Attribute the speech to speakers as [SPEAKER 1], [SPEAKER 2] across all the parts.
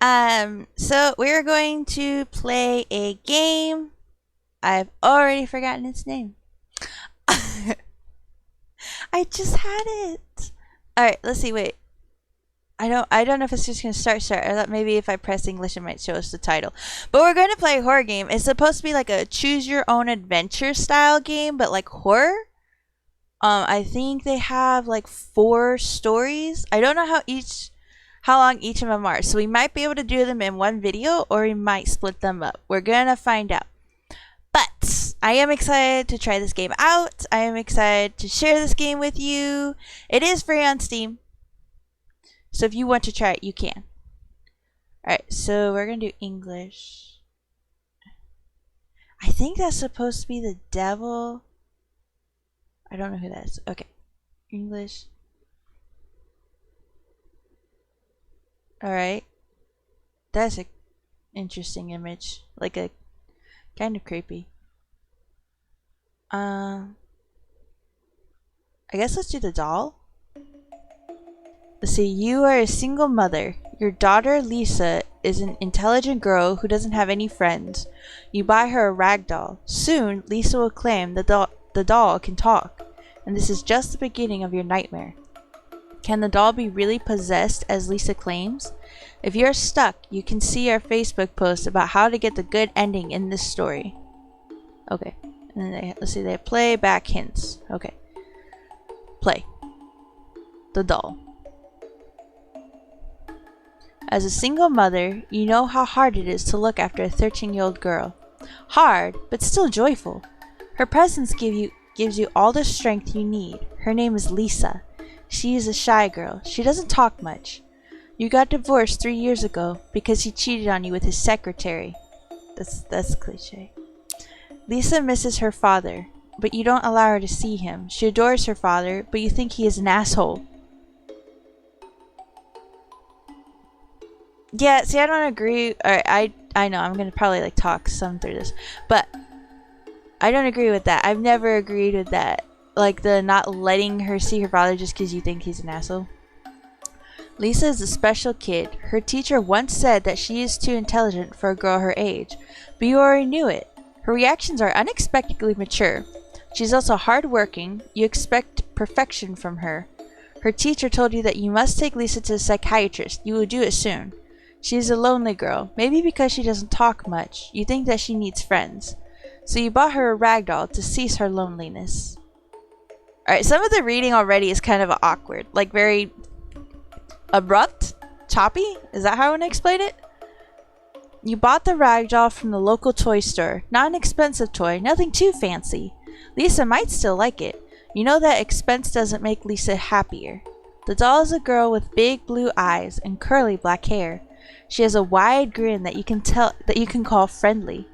[SPEAKER 1] So we're going to play a game. I've already forgotten its name. I just had it. All right, let's see. Wait. I don't know if it's just gonna start. I thought maybe if I press English it might show us the title. But we're going to play a horror game. It's supposed to be like a choose your own adventure style game, but like horror. I think they have like 4 stories. I don't know how long each of them are. So we might be able to do them in one video or we might split them up. We're gonna find out. But I am excited to try this game out. I am excited to share this game with you. It is free on Steam. So if you want to try it, you can. Alright, so we're gonna do English. I think that's supposed to be the devil. I don't know who that is. Okay. English. Alright. That's an interesting image. Like a kind of creepy. I guess let's do the doll. Let's see, you are a single mother. Your daughter, Lisa, is an intelligent girl who doesn't have any friends. You buy her a rag doll. Soon, Lisa will claim that the doll can talk, and this is just the beginning of your nightmare. Can the doll be really possessed as Lisa claims? If you're stuck, you can see our Facebook post about how to get the good ending in this story. Okay, and then let's see, they play back hints. Okay, play. The doll. As a single mother, you know how hard it is to look after a 13-year-old girl. Hard, but still joyful. Her presence gives you all the strength you need. Her name is Lisa. She is a shy girl. She doesn't talk much. You got divorced 3 years ago because he cheated on you with his secretary. That's cliche. Lisa misses her father, but you don't allow her to see him. She adores her father, but you think he is an asshole. Yeah, see, I don't agree. Or I know I'm gonna probably like talk some through this, but I don't agree with that. I've never agreed with that. Like the not letting her see her father just because you think he's an asshole. Lisa is a special kid. Her teacher once said that she is too intelligent for a girl her age, but you already knew it. Her reactions are unexpectedly mature. She's also hardworking. You expect perfection from her. Her teacher told you that you must take Lisa to a psychiatrist. You will do it soon. She is a lonely girl, maybe because she doesn't talk much. You think that she needs friends. So you bought her a rag doll to cease her loneliness. Alright, some of the reading already is kind of awkward. Like very abrupt? Choppy? Is that how I want to explain it? You bought the rag doll from the local toy store. Not an expensive toy, nothing too fancy. Lisa might still like it. You know that expense doesn't make Lisa happier. The doll is a girl with big blue eyes and curly black hair. She has a wide grin that you can call friendly.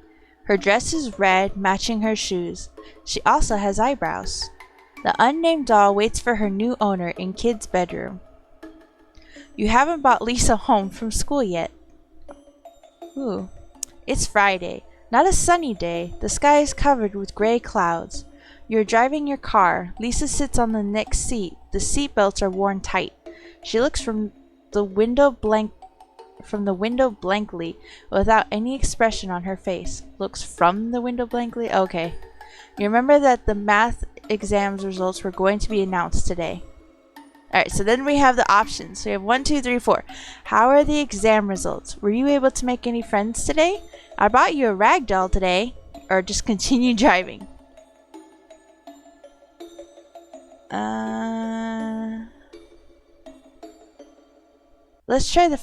[SPEAKER 1] Her dress is red, matching her shoes. She also has eyebrows. The unnamed doll waits for her new owner in Kid's bedroom. You haven't brought Lisa home from school yet. Ooh. It's Friday. Not a sunny day. The sky is covered with gray clouds. You're driving your car. Lisa sits on the next seat. The seatbelts are worn tight. She looks from the window blankly without any expression on her face. Looks from the window blankly? Okay. You remember that the math exams results were going to be announced today. Alright, so then we have the options. So we have 1, 2, 3, 4. How are the exam results? Were you able to make any friends today? I bought you a rag doll today. Or just continue driving. Let's try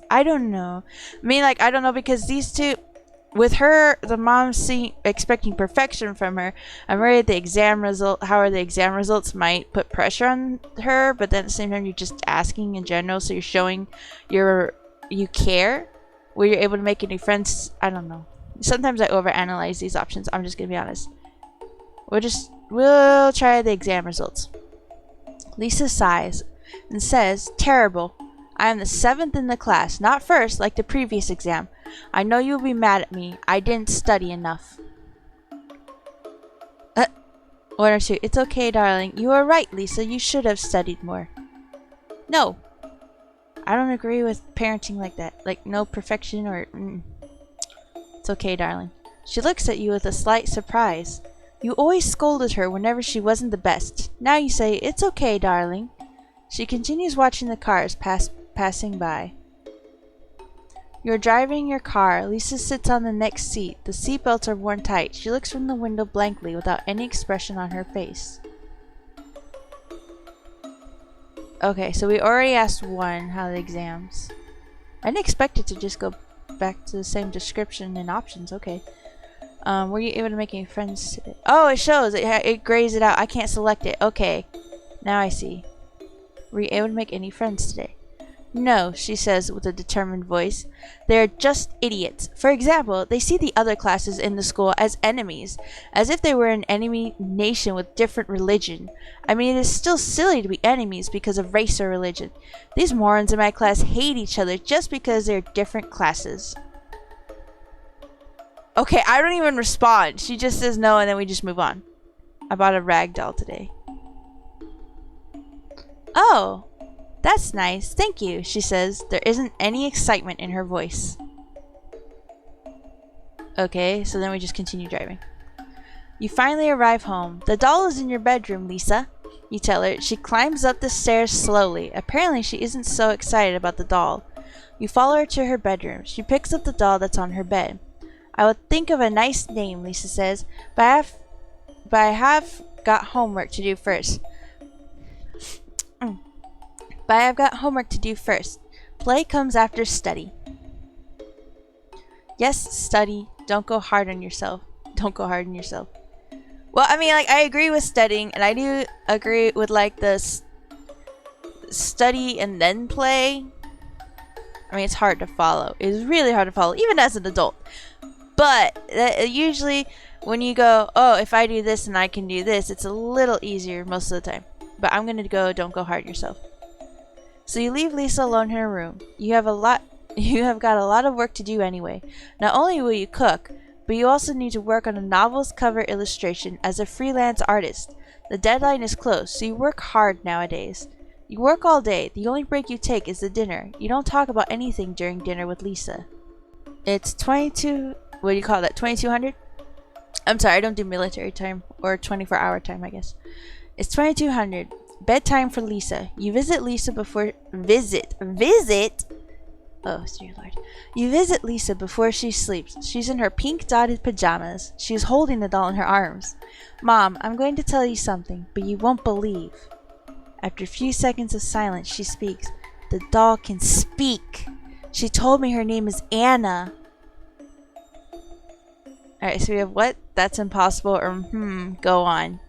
[SPEAKER 1] I don't know. I mean, like, I don't know because these two, with her, the mom expecting perfection from her. I'm worried that the exam result, how are the exam results might put pressure on her, but then at the same time you're just asking in general, so you're showing you care. Were you able to make any friends? I don't know. Sometimes I overanalyze these options. I'm just gonna be honest. We'll try the exam results. Lisa sighs and says, "Terrible. I am the 7th in the class, not first like the previous exam. I know you'll be mad at me. I didn't study enough." 1 or 2. It's okay, darling. You are right, Lisa. You should have studied more. No. I don't agree with parenting like that. Like, no perfection or... It's okay, darling. She looks at you with a slight surprise. You always scolded her whenever she wasn't the best. Now you say, it's okay, darling. She continues watching the cars passing by. You're driving your car. Lisa sits on the next seat. The seatbelts are worn tight. She looks from the window blankly without any expression on her face. Okay, so we already asked one how the exams. I didn't expect it to just go back to the same description and options. Okay. Were you able to make any friends today? Oh, it shows. It grays it out. I can't select it. Okay. Now I see. Were you able to make any friends today? No, she says with a determined voice. They're just idiots. For example, they see the other classes in the school as enemies, as if they were an enemy nation with different religion. I mean, it is still silly to be enemies because of race or religion. These morons in my class hate each other just because they're different classes. Okay, I don't even respond. She just says no and then we just move on. I bought a rag doll today. Oh. That's nice, thank you, she says. There isn't any excitement in her voice. Okay, so then we just continue driving. You finally arrive home. The doll is in your bedroom, Lisa. You tell her. She climbs up the stairs slowly. Apparently she isn't so excited about the doll. You follow her to her bedroom. She picks up the doll that's on her bed. I will think of a nice name, Lisa says, but I have got homework to do first. But I've got homework to do first. Play comes after study. Yes, study. Don't go hard on yourself. Don't go hard on yourself. Well, I mean, like, I agree with studying, and I do agree with, like, the study and then play. I mean, it's hard to follow. It's really hard to follow, even as an adult. But usually, when you go, oh, if I do this and I can do this, it's a little easier most of the time. But I'm gonna go, don't go hard on yourself. So you leave Lisa alone in her room. You have got a lot of work to do anyway. Not only will you cook, but you also need to work on a novel's cover illustration as a freelance artist. The deadline is close, so you work hard nowadays. You work all day. The only break you take is the dinner. You don't talk about anything during dinner with Lisa. It's 22... What do you call that? 2200? I'm sorry, I don't do military time. Or 24-hour time, I guess. It's 2200. Bedtime for Lisa. You visit Lisa before... Visit? Oh, dear Lord. You visit Lisa before she sleeps. She's in her pink dotted pajamas. She's holding the doll in her arms. Mom, I'm going to tell you something, but you won't believe. After a few seconds of silence, she speaks. The doll can speak. She told me her name is Anna. Alright, so we have what? That's impossible, or go on.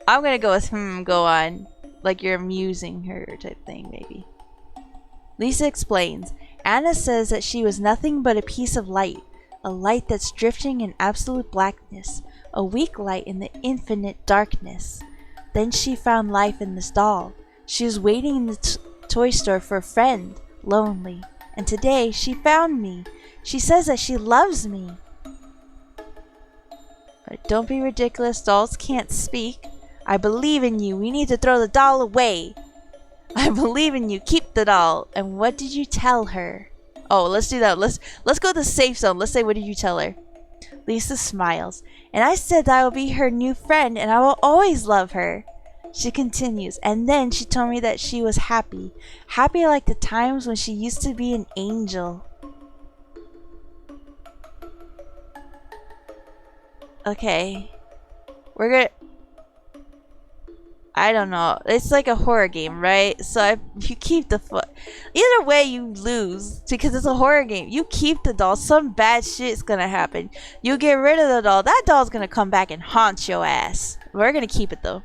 [SPEAKER 1] I'm gonna go with go on. Like you're amusing her type thing, maybe. Lisa explains. Anna says that she was nothing but a piece of light. A light that's drifting in absolute blackness. A weak light in the infinite darkness. Then she found life in this doll. She was waiting in the toy store for a friend. Lonely. And today, she found me. She says that she loves me. Don't be ridiculous. Dolls can't speak. I believe in you. We need to throw the doll away. I believe in you. Keep the doll. And what did you tell her? Oh, let's do that. Let's go to the safe zone. Let's say, what did you tell her? Lisa smiles. And I said that I will be her new friend and I will always love her. She continues. And then she told me that she was happy. Happy like the times when she used to be an angel. Okay. We're gonna... I don't know. It's like a horror game, right? So if you keep the foot... Either way, you lose. Because it's a horror game. You keep the doll. Some bad shit's gonna happen. You get rid of the doll. That doll's gonna come back and haunt your ass. We're gonna keep it, though.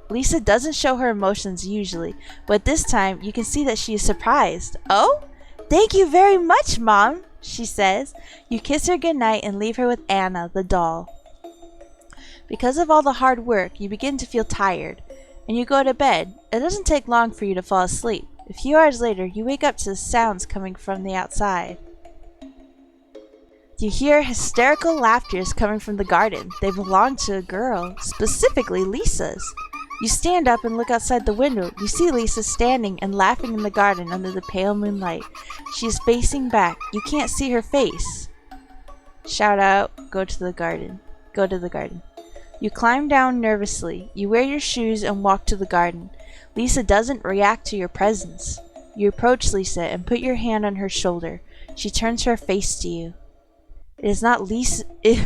[SPEAKER 1] Lisa doesn't show her emotions usually. But this time, you can see that she is surprised. Oh? Thank you very much, Mom, she says. You kiss her goodnight and leave her with Anna, the doll. Because of all the hard work, you begin to feel tired, and you go to bed. It doesn't take long for you to fall asleep. A few hours later, you wake up to the sounds coming from the outside. You hear hysterical laughter coming from the garden. They belong to a girl, specifically Lisa's. You stand up and look outside the window. You see Lisa standing and laughing in the garden under the pale moonlight. She is facing back. You can't see her face. Shout out, go to the garden. Go to the garden. You climb down nervously. You wear your shoes and walk to the garden. Lisa doesn't react to your presence. You approach Lisa and put your hand on her shoulder. She turns her face to you. It is not Lisa. It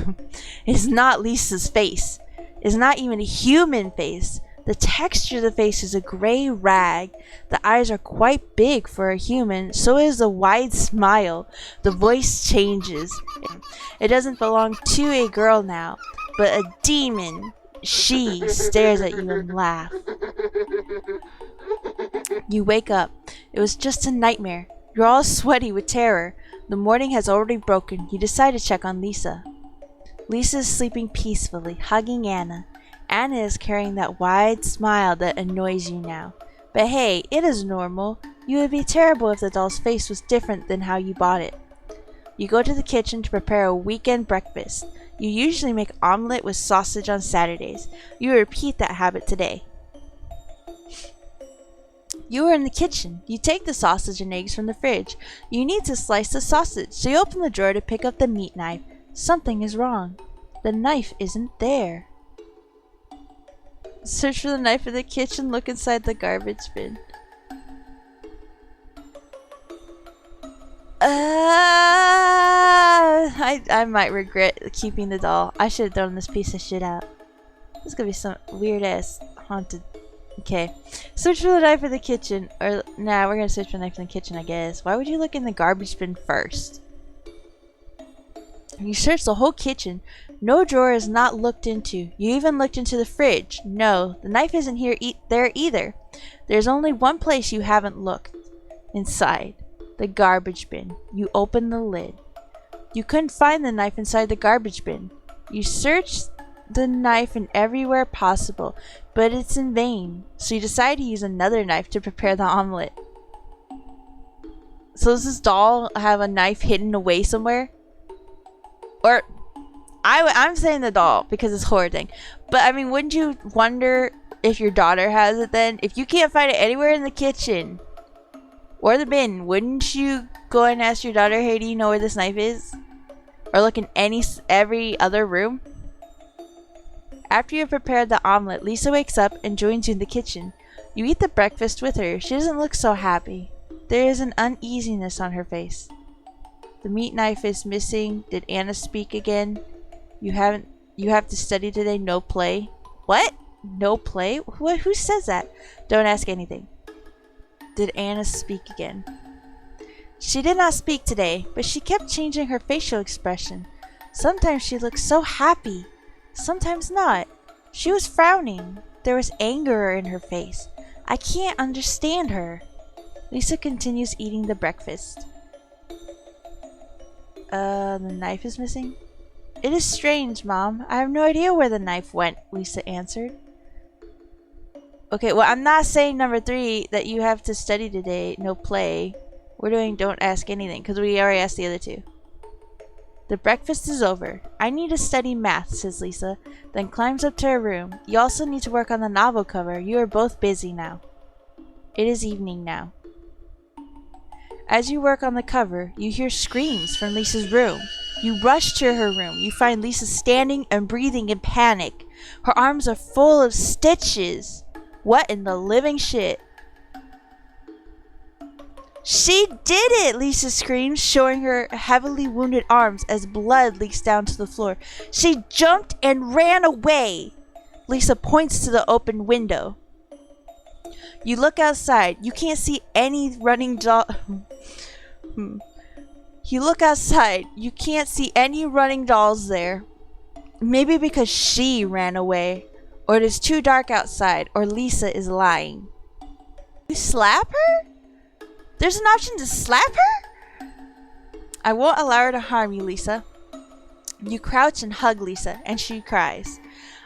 [SPEAKER 1] is not Lisa's face. It is not even a human face. The texture of the face is a gray rag. The eyes are quite big for a human. So is the wide smile. The voice changes. It doesn't belong to a girl now, but a demon. She stares at you and laughs. You wake up. It was just a nightmare. You're all sweaty with terror. The morning has already broken. You decide to check on Lisa. Lisa is sleeping peacefully, hugging Anna. Anna is carrying that wide smile that annoys you now. But hey, it is normal. You would be terrible if the doll's face was different than how you bought it. You go to the kitchen to prepare a weekend breakfast. You usually make omelet with sausage on Saturdays. You repeat that habit today. You are in the kitchen. You take the sausage and eggs from the fridge. You need to slice the sausage, so you open the drawer to pick up the meat knife. Something is wrong. The knife isn't there. Search for the knife in the kitchen. Look inside the garbage bin. I might regret keeping the doll. I should have thrown this piece of shit out. This is gonna be some weird ass haunted. Okay. Search for the knife in the kitchen. Or, nah, we're gonna search for the knife in the kitchen, I guess. Why would you look in the garbage bin first? You search the whole kitchen. No drawer is not looked into. You even looked into the fridge. No, the knife isn't there either. There's only one place you haven't looked. Inside. The garbage bin. You open the lid. You couldn't find the knife inside the garbage bin. You searched the knife in everywhere possible, but it's in vain. So you decide to use another knife to prepare the omelet. So does this doll have a knife hidden away somewhere? Or, I'm saying the doll because it's a horror thing. But I mean, wouldn't you wonder if your daughter has it then? If you can't find it anywhere in the kitchen or the bin, wouldn't you go and ask your daughter, hey, do you know where this knife is? Or look in every other room? After you have prepared the omelet, Lisa wakes up and joins you in the kitchen. You eat the breakfast with her. She doesn't look so happy. There is an uneasiness on her face. The meat knife is missing. Did Anna speak again? You have to study today. No play. What? No play? Who says that? Don't ask anything. Did Anna speak again? She did not speak today, but she kept changing her facial expression. Sometimes she looked so happy. Sometimes not. She was frowning. There was anger in her face. I can't understand her. Lisa continues eating the breakfast. The knife is missing? It is strange, Mom. I have no idea where the knife went, Lisa answered. Okay, well, I'm not saying number 3 that you have to study today, no play. We're doing don't ask anything, because we already asked the other 2. The breakfast is over. I need to study math, says Lisa, then climbs up to her room. You also need to work on the novel cover. You are both busy now. It is evening now. As you work on the cover, you hear screams from Lisa's room. You rush to her room. You find Lisa standing and breathing in panic. Her arms are full of stitches. What in the living shit? She did it! Lisa screams, showing her heavily wounded arms as blood leaks down to the floor. She jumped and ran away. Lisa points to the open window. You look outside. You can't see any running You look outside. You can't see any running dolls there. Maybe because she ran away. Or it is too dark outside. Or Lisa is lying. You slap her? There's an option to slap her? I won't allow her to harm you, Lisa. You crouch and hug Lisa, and she cries.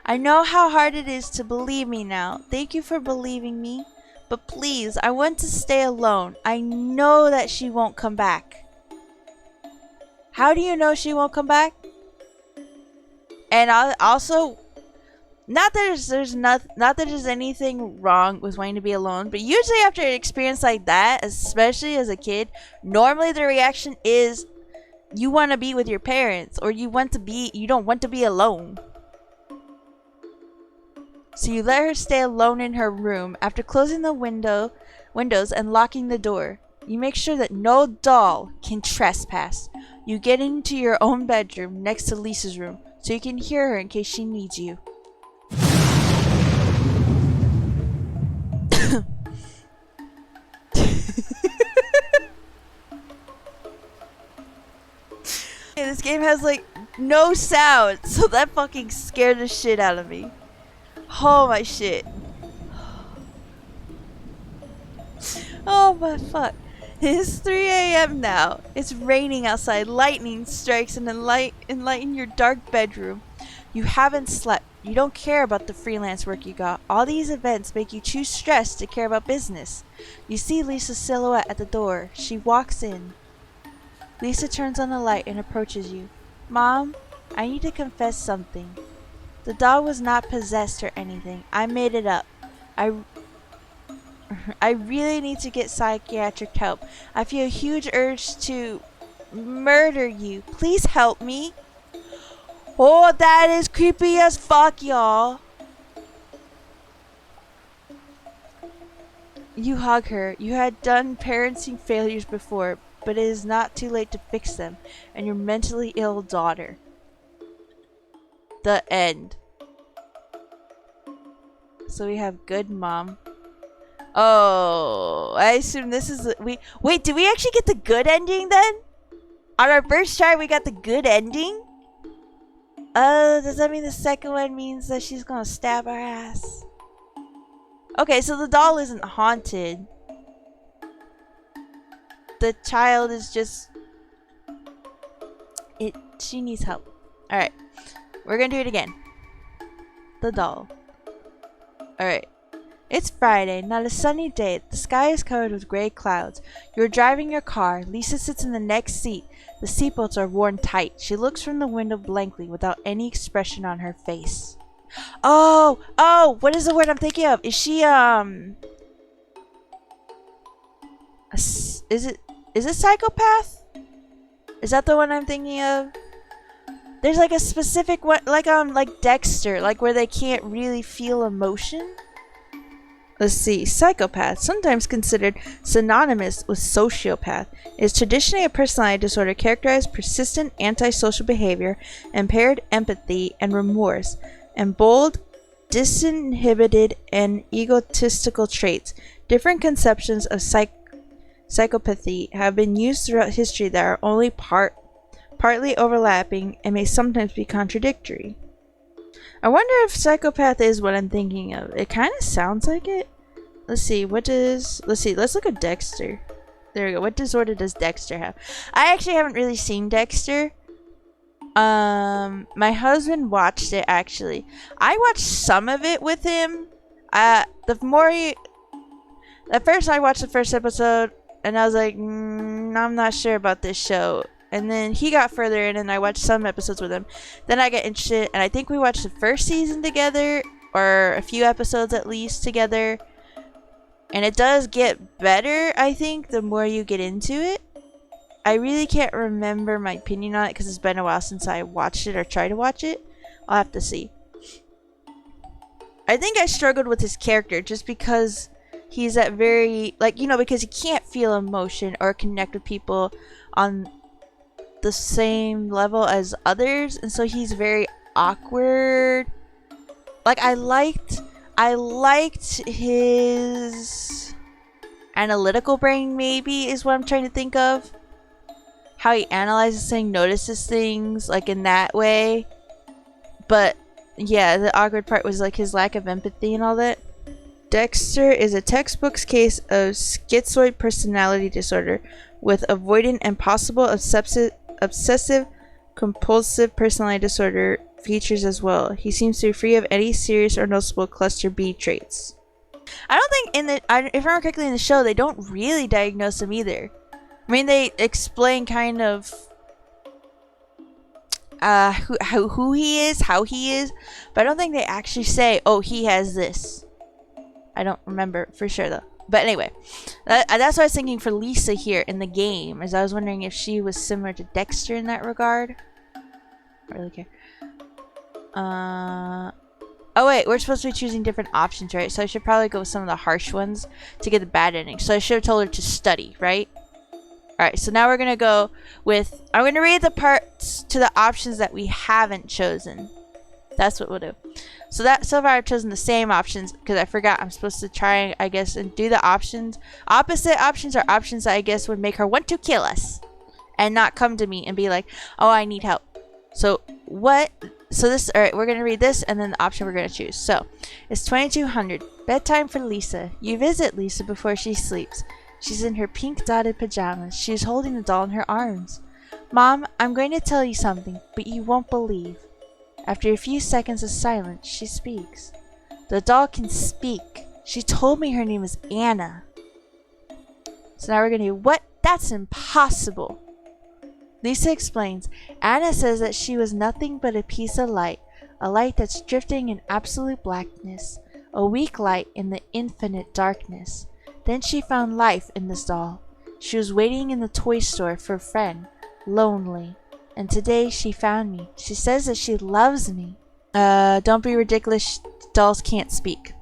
[SPEAKER 1] I know how hard it is to believe me now. Thank you for believing me. But please, I want to stay alone. I know that she won't come back. How do you know she won't come back? And also, Not that not that there's anything wrong with wanting to be alone, but usually after an experience like that, especially as a kid, normally the reaction is you want to be with your parents, or you don't want to be alone. So you let her stay alone in her room. After closing the windows and locking the door, you make sure that no doll can trespass. You get into your own bedroom next to Lisa's room so you can hear her in case she needs you. This game has like no sound, so that fucking scared the shit out of me. Oh my shit. Oh my fuck. It's 3 a.m. now. It's raining outside. Lightning strikes and enlighten your dark bedroom. You haven't slept. You don't care about the freelance work you got. All these events make you too stressed to care about business. You see Lisa's silhouette at the door. She walks in. Lisa turns on the light and approaches you. Mom, I need to confess something. The doll was not possessed or anything. I made it up. I really need to get psychiatric help. I feel a huge urge to murder you. Please help me. Oh, that is creepy as fuck, y'all. You hug her. You had done parenting failures before, but it is not too late to fix them, and your mentally ill daughter. The end. So we have good mom. Oh, I assume this is wait, did we actually get the good ending then? On our first try we got the good ending? Does that mean the second one means that she's gonna stab our ass? Okay, so the doll isn't haunted. The child is just she needs help. Alright. We're gonna do it again. The doll. Alright. It's Friday, not a sunny day. The sky is covered with gray clouds. You're driving your car. Lisa sits in the next seat. The seatbelts are worn tight. She looks from the window blankly without any expression on her face. Oh, what is the word I'm thinking of? Is she, is it psychopath? Is that the one I'm thinking of? There's like a specific one, like Dexter, like where they can't really feel emotion. Let's see. Psychopath, sometimes considered synonymous with sociopath, is traditionally a personality disorder characterized by persistent antisocial behavior, impaired empathy and remorse, and bold, disinhibited, and egotistical traits. Different conceptions of psychopathy have been used throughout history that are only partly overlapping and may sometimes be contradictory. I wonder if psychopath is what I'm thinking of. It kind of sounds like it. Let's see, let's look at Dexter. There we go. What disorder does Dexter have? I actually haven't really seen Dexter. My husband watched it, actually. I watched some of it with him. At first I watched the first episode, and I was like, I'm not sure about this show. And then he got further in, and I watched some episodes with him. Then I got interested, and I think we watched the first season together, or a few episodes at least together. And it does get better, I think, the more you get into it. I really can't remember my opinion on it because it's been a while since I watched it or tried to watch it. I'll have to see. I think I struggled with his character just because he's that very, because he can't feel emotion or connect with people on the same level as others, and so he's very awkward. Like, I liked his analytical brain, maybe, is what I'm trying to think of. How he analyzes things, notices things, like, in that way. But, yeah, the awkward part was, like, his lack of empathy and all that. Dexter is a textbook case of schizoid personality disorder with avoidant and possible obsessive compulsive personality disorder features as well. He seems to be free of any serious or noticeable cluster B traits. I don't think if I remember correctly in the show, they don't really diagnose him either. I mean, they explain kind of who he is, how he is, but I don't think they actually say, oh, he has this. I don't remember for sure though. But anyway, that's what I was thinking for Lisa here in the game, as I was wondering if she was similar to Dexter in that regard. I don't really care. Oh wait, we're supposed to be choosing different options, right? So I should probably go with some of the harsh ones to get the bad ending. So I should have told her to study, right? Alright, so now we're going to go with... I'm going to read the parts to the options that we haven't chosen. That's what we'll do. So far I've chosen the same options because I forgot I'm supposed to try, I guess, and do the options. Opposite options are options that I guess would make her want to kill us. And not come to me and be like, oh, I need help. So what... So this, alright, we're going to read this and then the option we're going to choose. So, it's 2200. Bedtime for Lisa. You visit Lisa before she sleeps. She's in her pink dotted pajamas. She's holding the doll in her arms. Mom, I'm going to tell you something, but you won't believe. After a few seconds of silence, she speaks. The doll can speak. She told me her name is Anna. So now we're going to do, what? That's impossible. Lisa explains, Anna says that she was nothing but a piece of light, a light that's drifting in absolute blackness, a weak light in the infinite darkness. Then she found life in this doll. She was waiting in the toy store for a friend, lonely, and today she found me. She says that she loves me. Don't be ridiculous, dolls can't speak.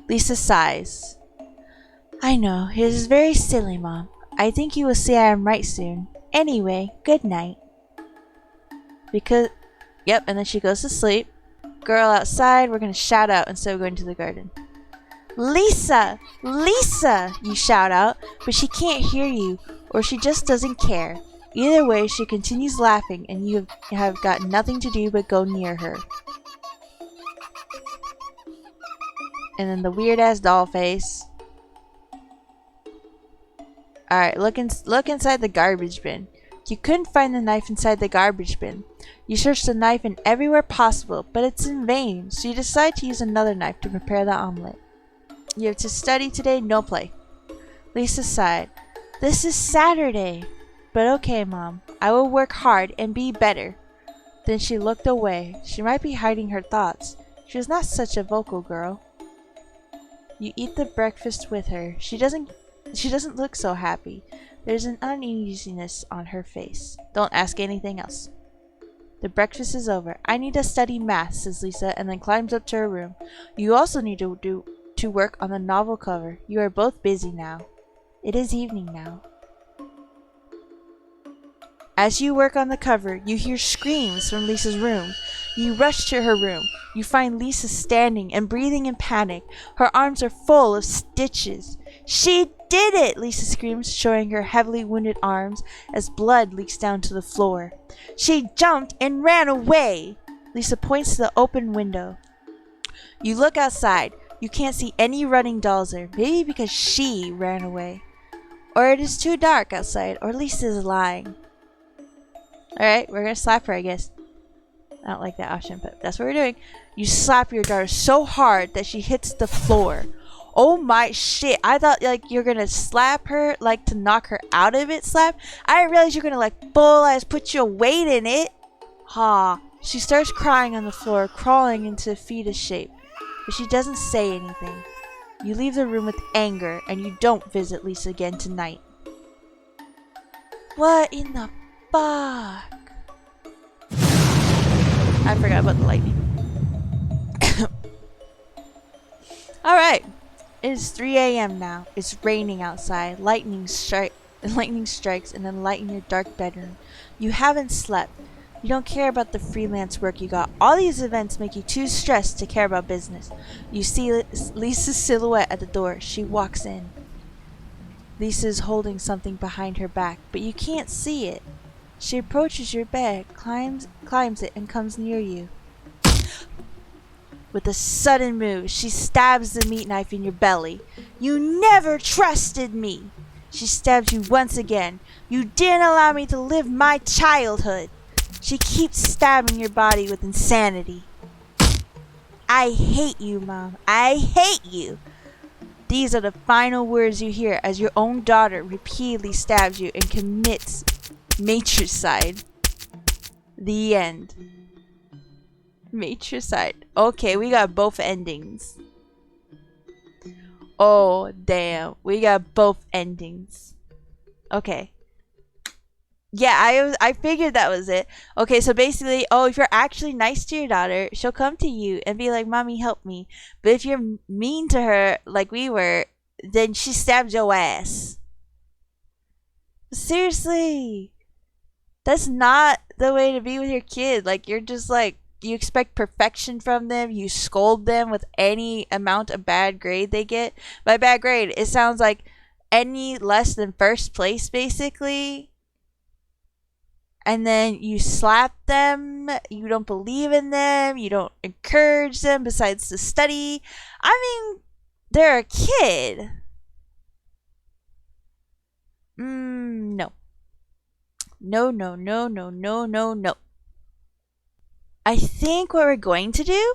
[SPEAKER 1] Lisa sighs. I know, it is very silly, Mom. I think you will see I am right soon. Anyway, good night. Yep, and then she goes to sleep. Girl outside, we're gonna shout out instead of going to the garden. Lisa! Lisa! You shout out, but she can't hear you, or she just doesn't care. Either way, she continues laughing, and you have got nothing to do but go near her. And then the weird-ass doll face. Alright, look inside the garbage bin. You couldn't find the knife inside the garbage bin. You searched the knife in everywhere possible, but it's in vain, so you decide to use another knife to prepare the omelet. You have to study today, no play. Lisa sighed. This is Saturday. But okay, Mom. I will work hard and be better. Then she looked away. She might be hiding her thoughts. She was not such a vocal girl. You eat the breakfast with her. She doesn't look so happy. There's an uneasiness on her face. Don't ask anything else. The breakfast is over. I need to study math, says Lisa, and then climbs up to her room. You also need to work on the novel cover. You are both busy now. It is evening now. As you work on the cover, you hear screams from Lisa's room. You rush to her room. You find Lisa standing and breathing in panic. Her arms are full of stitches. She did it! Lisa screams, showing her heavily wounded arms as blood leaks down to the floor. She jumped and ran away! Lisa points to the open window. You look outside. You can't see any running dolls there, maybe because she ran away. Or it is too dark outside, or Lisa is lying. Alright, we're gonna slap her, I guess. I don't like that option, but that's what we're doing. You slap your daughter so hard that she hits the floor. Oh my shit. I thought like you're gonna slap her like to knock her out of it slap. I didn't realize you're gonna like full ass put your weight in it. Ha. She starts crying on the floor, crawling into fetus shape. But she doesn't say anything. You leave the room with anger and you don't visit Lisa again tonight. What in the fuck? I forgot about the lightning. Alright. It is 3 a.m. now. It's raining outside. Lightning strikes and then light in your dark bedroom. You haven't slept. You don't care about the freelance work you got. All these events make you too stressed to care about business. You see Lisa's silhouette at the door. She walks in. Lisa's holding something behind her back, but you can't see it. She approaches your bed, climbs it, and comes near you. With a sudden move, she stabs the meat knife in your belly. You never trusted me! She stabs you once again. You didn't allow me to live my childhood! She keeps stabbing your body with insanity. I hate you, Mom. I hate you! These are the final words you hear as your own daughter repeatedly stabs you and commits matricide. The end. Matricide. Okay, we got both endings. Oh, damn. We got both endings. Okay. Yeah, I figured that was it. Okay, so basically, oh, if you're actually nice to your daughter, she'll come to you and be like, "Mommy, help me." But if you're mean to her, like we were, then she stabs your ass. Seriously. That's not the way to be with your kid. Like, you're just like, you expect perfection from them. You scold them with any amount of bad grade they get. By bad grade, it sounds like any less than first place, basically. And then you slap them, you don't believe in them, you don't encourage them besides to study. I mean, they're a kid. No. No, no, no, no, no, no, no. I think what we're going to do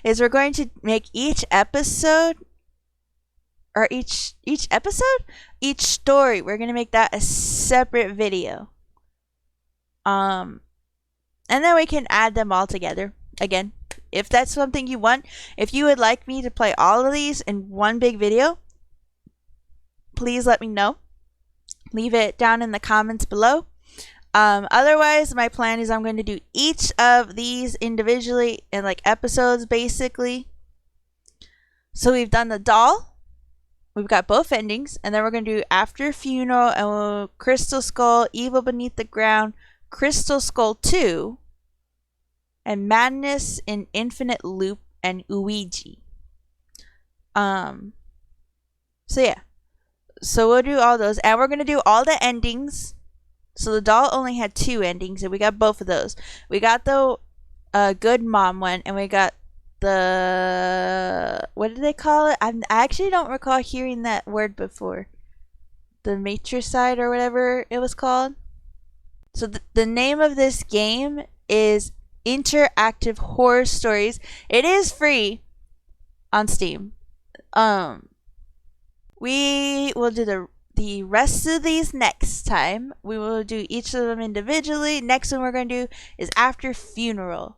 [SPEAKER 1] is we're going to make each episode, or each episode, each story, we're going to make that a separate video. And then we can add them all together again. If that's something you want, if you would like me to play all of these in one big video, please let me know. Leave it down in the comments below. Otherwise, my plan is I'm going to do each of these individually in like episodes, basically. So we've done the doll. We've got both endings. And then we're going to do After Funeral and Crystal Skull, Evil Beneath the Ground, Crystal Skull 2, and Madness in Infinite Loop and Ouija. So yeah. So we'll do all those. And we're going to do all the endings. So the doll only had 2 endings, and we got both of those. We got the good mom one, and we got the... What did they call it? I actually don't recall hearing that word before. The matricide or whatever it was called. So the name of this game is Interactive Horror Stories. It is free on Steam. We will do the rest of these next time. We will do each of them individually. Next one we're going to do is After Funeral.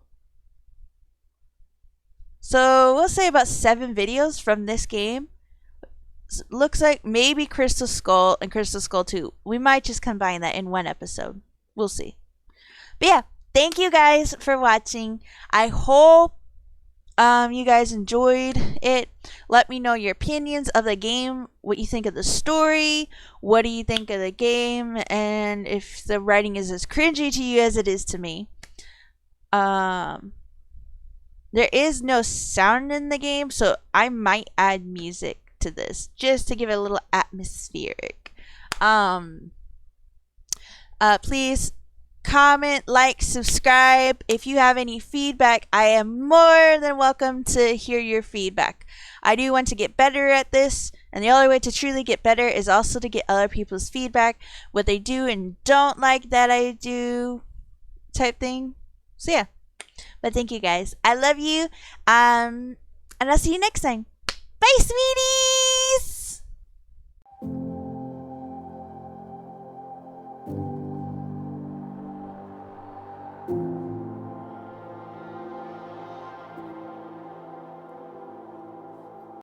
[SPEAKER 1] So we'll say about 7 videos from this game. Looks like maybe Crystal Skull and Crystal Skull 2. We might just combine that in one episode. We'll see. But yeah, thank you guys for watching. I hope you guys enjoyed it. Let me know your opinions of the game, what you think of the story, what do you think of the game, and if the writing is as cringy to you as it is to me. There is no sound in the game, so I might add music to this just to give it a little atmospheric. Please comment, like, subscribe. If you have any feedback, I am more than welcome to hear your feedback. I do want to get better at this, and the only way to truly get better is also to get other people's feedback, what they do and don't like that I do, type thing. So yeah, but thank you guys. I love you, and I'll see you next time. Bye, sweetie.